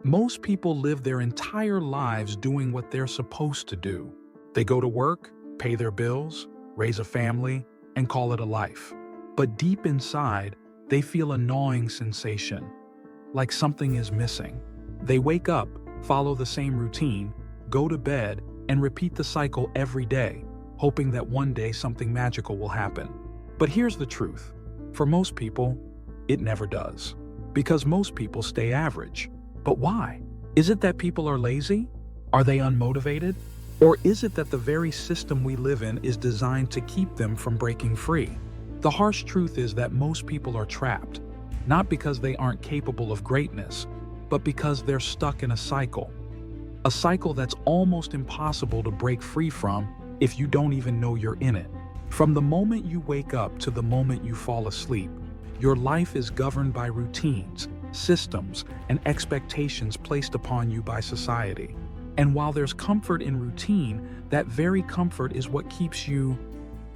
Most people live their entire lives doing what they're supposed to do. They go to work, pay their bills, raise a family, and call it a life. But deep inside, they feel a gnawing sensation, like something is missing. They wake up, follow the same routine, go to bed, and repeat the cycle every day, hoping that one day something magical will happen. But here's the truth. For most people, it never does. Because most people stay average. But why? Is it that people are lazy? Are they unmotivated? Or is it that the very system we live in is designed to keep them from breaking free? The harsh truth is that most people are trapped, not because they aren't capable of greatness, but because they're stuck in a cycle. A cycle that's almost impossible to break free from if you don't even know you're in it. From the moment you wake up to the moment you fall asleep, your life is governed by routines, systems, and expectations placed upon you by society. And while there's comfort in routine, that very comfort is what keeps you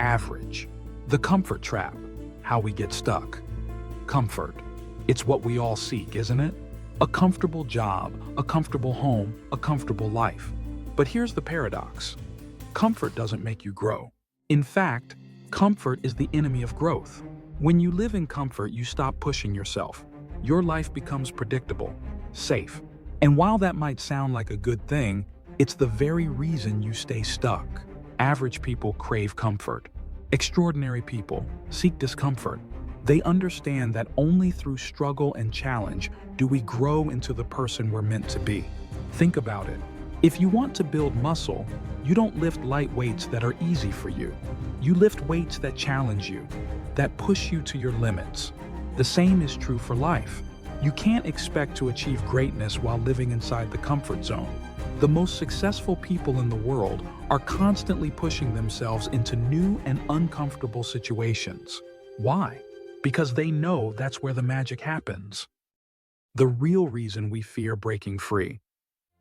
average. The comfort trap, how we get stuck. Comfort. It's what we all seek, isn't it? A comfortable job, a comfortable home, a comfortable life. But here's the paradox. Comfort doesn't make you grow. In fact, comfort is the enemy of growth. When you live in comfort, you stop pushing yourself. Your life becomes predictable, safe. And while that might sound like a good thing, it's the very reason you stay stuck. Average people crave comfort. Extraordinary people seek discomfort. They understand that only through struggle and challenge do we grow into the person we're meant to be. Think about it. If you want to build muscle, you don't lift light weights that are easy for you. You lift weights that challenge you, that push you to your limits. The same is true for life. You can't expect to achieve greatness while living inside the comfort zone. The most successful people in the world are constantly pushing themselves into new and uncomfortable situations. Why? Because they know that's where the magic happens. The real reason we fear breaking free.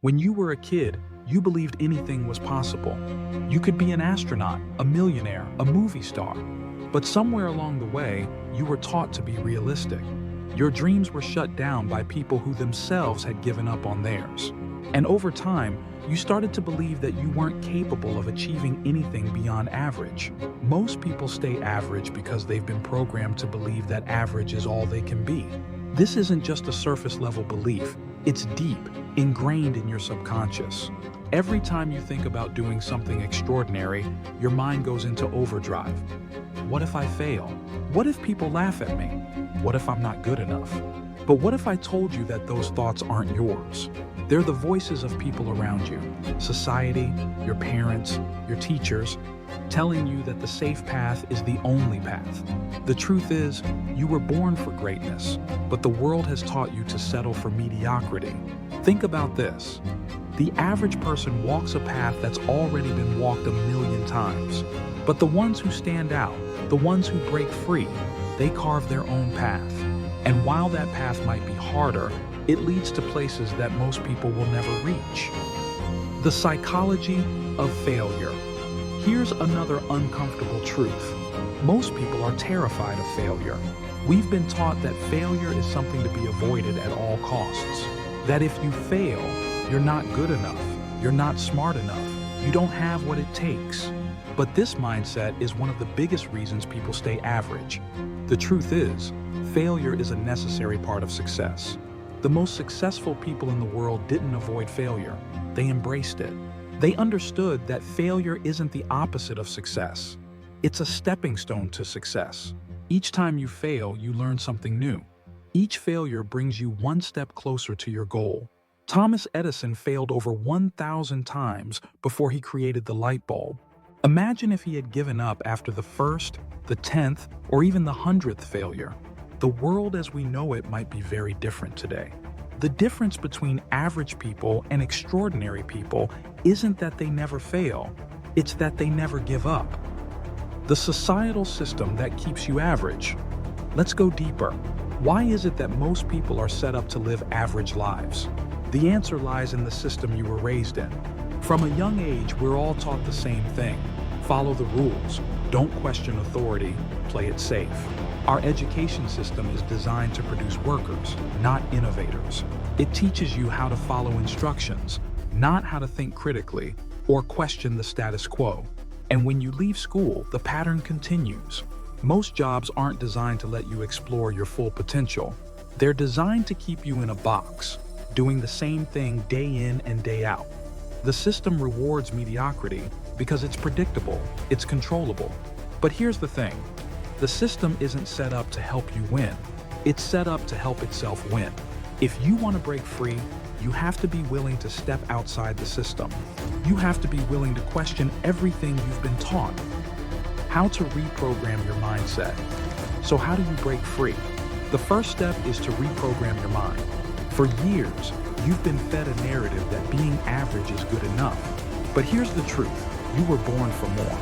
When you were a kid, you believed anything was possible. You could be an astronaut, a millionaire, a movie star. But somewhere along the way, you were taught to be realistic. Your dreams were shut down by people who themselves had given up on theirs. And over time, you started to believe that you weren't capable of achieving anything beyond average. Most people stay average because they've been programmed to believe that average is all they can be. This isn't just a surface-level belief. It's deep, ingrained in your subconscious. Every time you think about doing something extraordinary, your mind goes into overdrive. What if I fail? What if people laugh at me? What if I'm not good enough? But what if I told you that those thoughts aren't yours? They're the voices of people around you, society, your parents, your teachers, telling you that the safe path is the only path. The truth is, you were born for greatness, but the world has taught you to settle for mediocrity. Think about this. The average person walks a path that's already been walked a million times. But the ones who stand out, the ones who break free, they carve their own path. And while that path might be harder, it leads to places that most people will never reach. The psychology of failure. Here's another uncomfortable truth. Most people are terrified of failure. We've been taught that failure is something to be avoided at all costs. That if you fail, you're not good enough, you're not smart enough, you don't have what it takes. But this mindset is one of the biggest reasons people stay average. The truth is, failure is a necessary part of success. The most successful people in the world didn't avoid failure, they embraced it. They understood that failure isn't the opposite of success. It's a stepping stone to success. Each time you fail, you learn something new. Each failure brings you one step closer to your goal. Thomas Edison failed over 1,000 times before he created the light bulb. Imagine if he had given up after the first, the 10th, or even the 100th failure. The world as we know it might be very different today. The difference between average people and extraordinary people isn't that they never fail, it's that they never give up. The societal system that keeps you average. Let's go deeper. Why is it that most people are set up to live average lives? The answer lies in the system you were raised in. From a young age, we're all taught the same thing. Follow the rules, don't question authority, play it safe. Our education system is designed to produce workers, not innovators. It teaches you how to follow instructions, not how to think critically or question the status quo. And when you leave school, the pattern continues. Most jobs aren't designed to let you explore your full potential. They're designed to keep you in a box, doing the same thing day in and day out. The system rewards mediocrity because it's predictable, it's controllable. But here's the thing, the system isn't set up to help you win. It's set up to help itself win. If you want to break free, you have to be willing to step outside the system. You have to be willing to question everything you've been taught. How to reprogram your mindset. So how do you break free? The first step is to reprogram your mind. For years, you've been fed a narrative that being average is good enough. But here's the truth, you were born for more.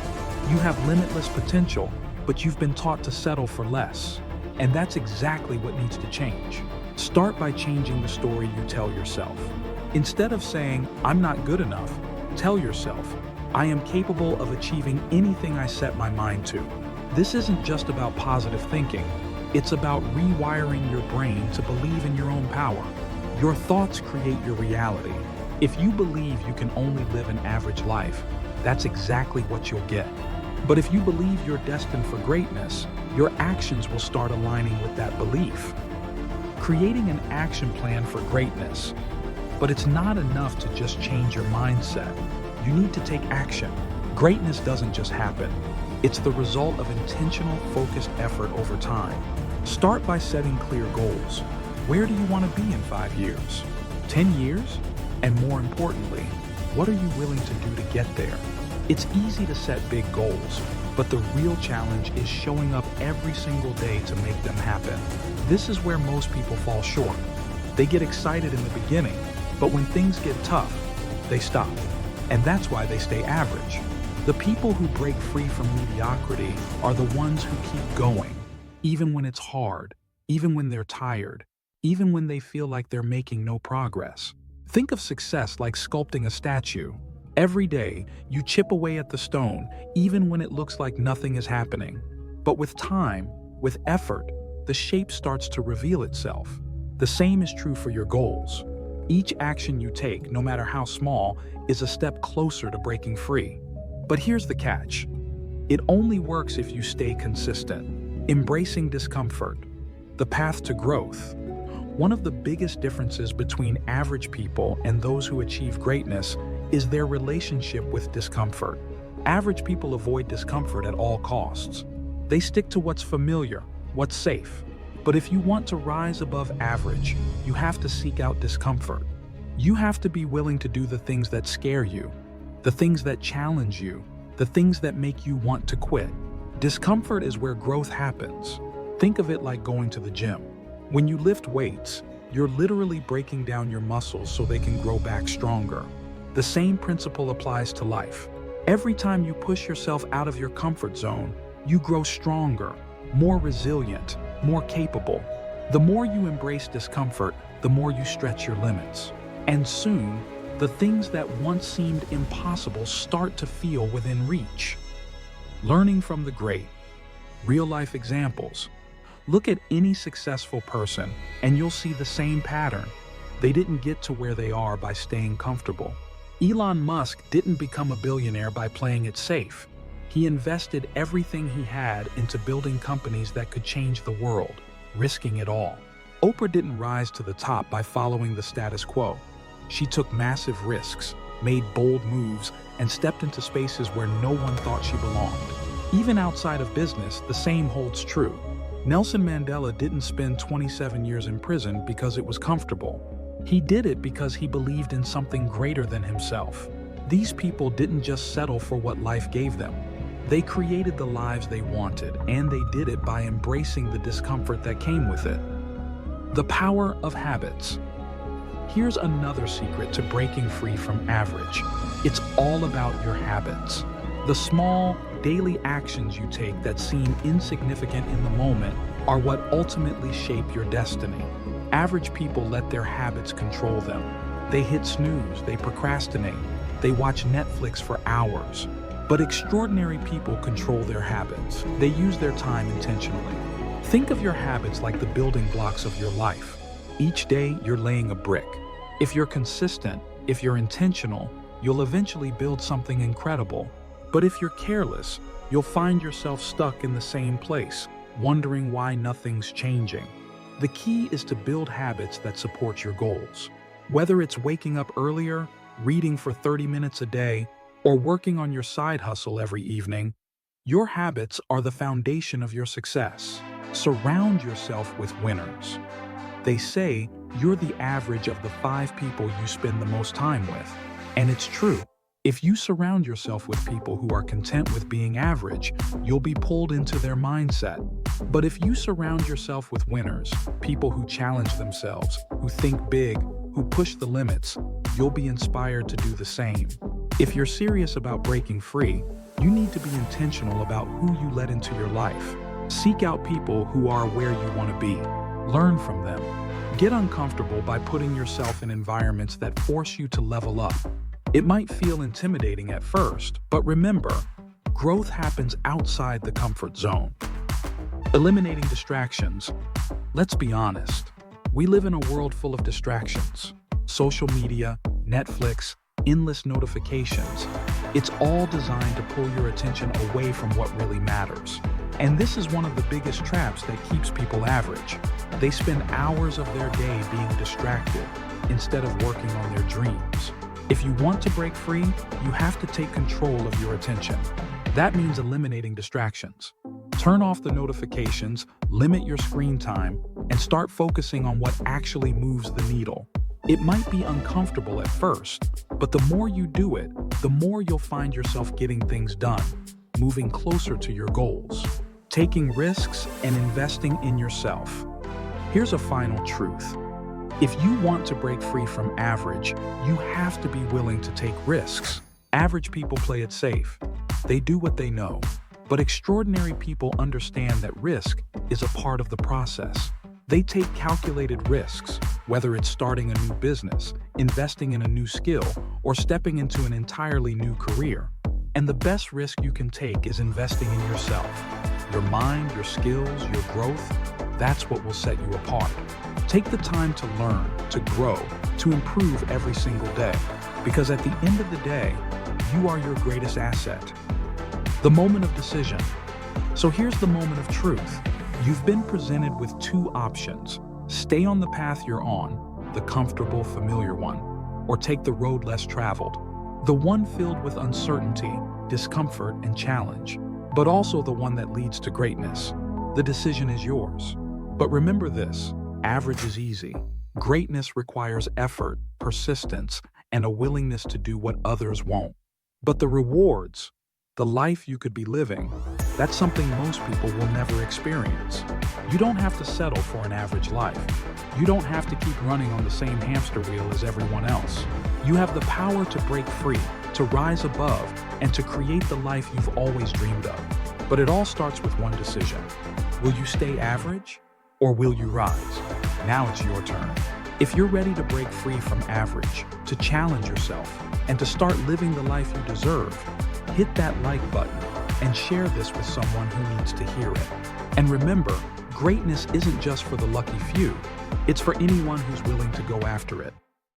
You have limitless potential, but you've been taught to settle for less. And that's exactly what needs to change. Start by changing the story you tell yourself. Instead of saying, I'm not good enough, tell yourself, I am capable of achieving anything I set my mind to. This isn't just about positive thinking. It's about rewiring your brain to believe in your own power. Your thoughts create your reality. If you believe you can only live an average life, that's exactly what you'll get. But if you believe you're destined for greatness, your actions will start aligning with that belief. Creating an action plan for greatness. But it's not enough to just change your mindset. You need to take action. Greatness doesn't just happen. It's the result of intentional, focused effort over time. Start by setting clear goals. Where do you want to be in 5 years? 10 years? And more importantly, what are you willing to do to get there? It's easy to set big goals, but the real challenge is showing up every single day to make them happen. This is where most people fall short. They get excited in the beginning, but when things get tough, they stop. And that's why they stay average. The people who break free from mediocrity are the ones who keep going, even when it's hard, even when they're tired, even when they feel like they're making no progress. Think of success like sculpting a statue. Every day, you chip away at the stone, even when it looks like nothing is happening. But with time, with effort, the shape starts to reveal itself. The same is true for your goals. Each action you take, no matter how small, is a step closer to breaking free. But here's the catch. It only works if you stay consistent. Embracing discomfort, the path to growth. One of the biggest differences between average people and those who achieve greatness is their relationship with discomfort. Average people avoid discomfort at all costs. They stick to what's familiar, what's safe. But if you want to rise above average, you have to seek out discomfort. You have to be willing to do the things that scare you, the things that challenge you, the things that make you want to quit. Discomfort is where growth happens. Think of it like going to the gym. When you lift weights, you're literally breaking down your muscles so they can grow back stronger. The same principle applies to life. Every time you push yourself out of your comfort zone, you grow stronger, more resilient, more capable. The more you embrace discomfort, the more you stretch your limits. And soon, the things that once seemed impossible start to feel within reach. Learning from the great. Real-life examples. Look at any successful person, and you'll see the same pattern. They didn't get to where they are by staying comfortable. Elon Musk didn't become a billionaire by playing it safe. He invested everything he had into building companies that could change the world, risking it all. Oprah didn't rise to the top by following the status quo. She took massive risks, made bold moves, and stepped into spaces where no one thought she belonged. Even outside of business, the same holds true. Nelson Mandela didn't spend 27 years in prison because it was comfortable. He did it because he believed in something greater than himself. These people didn't just settle for what life gave them. They created the lives they wanted, and they did it by embracing the discomfort that came with it. The power of habits. Here's another secret to breaking free from average. It's all about your habits. The small, daily actions you take that seem insignificant in the moment are what ultimately shape your destiny. Average people let their habits control them. They hit snooze, they procrastinate, they watch Netflix for hours. But extraordinary people control their habits. They use their time intentionally. Think of your habits like the building blocks of your life. Each day, you're laying a brick. If you're consistent, if you're intentional, you'll eventually build something incredible. But if you're careless, you'll find yourself stuck in the same place, wondering why nothing's changing. The key is to build habits that support your goals. Whether it's waking up earlier, reading for 30 minutes a day, or working on your side hustle every evening, your habits are the foundation of your success. Surround yourself with winners. They say you're the average of the 5 people you spend the most time with. And it's true. If you surround yourself with people who are content with being average, you'll be pulled into their mindset. But if you surround yourself with winners, people who challenge themselves, who think big, who push the limits, you'll be inspired to do the same. If you're serious about breaking free, you need to be intentional about who you let into your life. Seek out people who are where you want to be. Learn from them. Get uncomfortable by putting yourself in environments that force you to level up. It might feel intimidating at first, but remember, growth happens outside the comfort zone. Eliminating distractions. Let's be honest. We live in a world full of distractions. Social media, Netflix, endless notifications. It's all designed to pull your attention away from what really matters. And this is one of the biggest traps that keeps people average. They spend hours of their day being distracted instead of working on their dreams. If you want to break free, you have to take control of your attention. That means eliminating distractions. Turn off the notifications, limit your screen time, and start focusing on what actually moves the needle. It might be uncomfortable at first, but the more you do it, the more you'll find yourself getting things done, moving closer to your goals, taking risks, and investing in yourself. Here's a final truth. If you want to break free from average, you have to be willing to take risks. Average people play it safe. They do what they know. But extraordinary people understand that risk is a part of the process. They take calculated risks, whether it's starting a new business, investing in a new skill, or stepping into an entirely new career. And the best risk you can take is investing in yourself. Your mind, your skills, your growth, that's what will set you apart. Take the time to learn, to grow, to improve every single day. Because at the end of the day, you are your greatest asset. The moment of decision. So here's the moment of truth. You've been presented with 2 options. Stay on the path you're on, the comfortable, familiar one, or take the road less traveled, the one filled with uncertainty, discomfort, and challenge, but also the one that leads to greatness. The decision is yours. But remember this, average is easy. Greatness requires effort, persistence, and a willingness to do what others won't. But the rewards, the life you could be living, that's something most people will never experience. You don't have to settle for an average life. You don't have to keep running on the same hamster wheel as everyone else. You have the power to break free, to rise above, and to create the life you've always dreamed of. But it all starts with one decision. Will you stay average, or will you rise? Now it's your turn. If you're ready to break free from average, to challenge yourself, and to start living the life you deserve, hit that like button and share this with someone who needs to hear it. And remember, greatness isn't just for the lucky few. It's for anyone who's willing to go after it.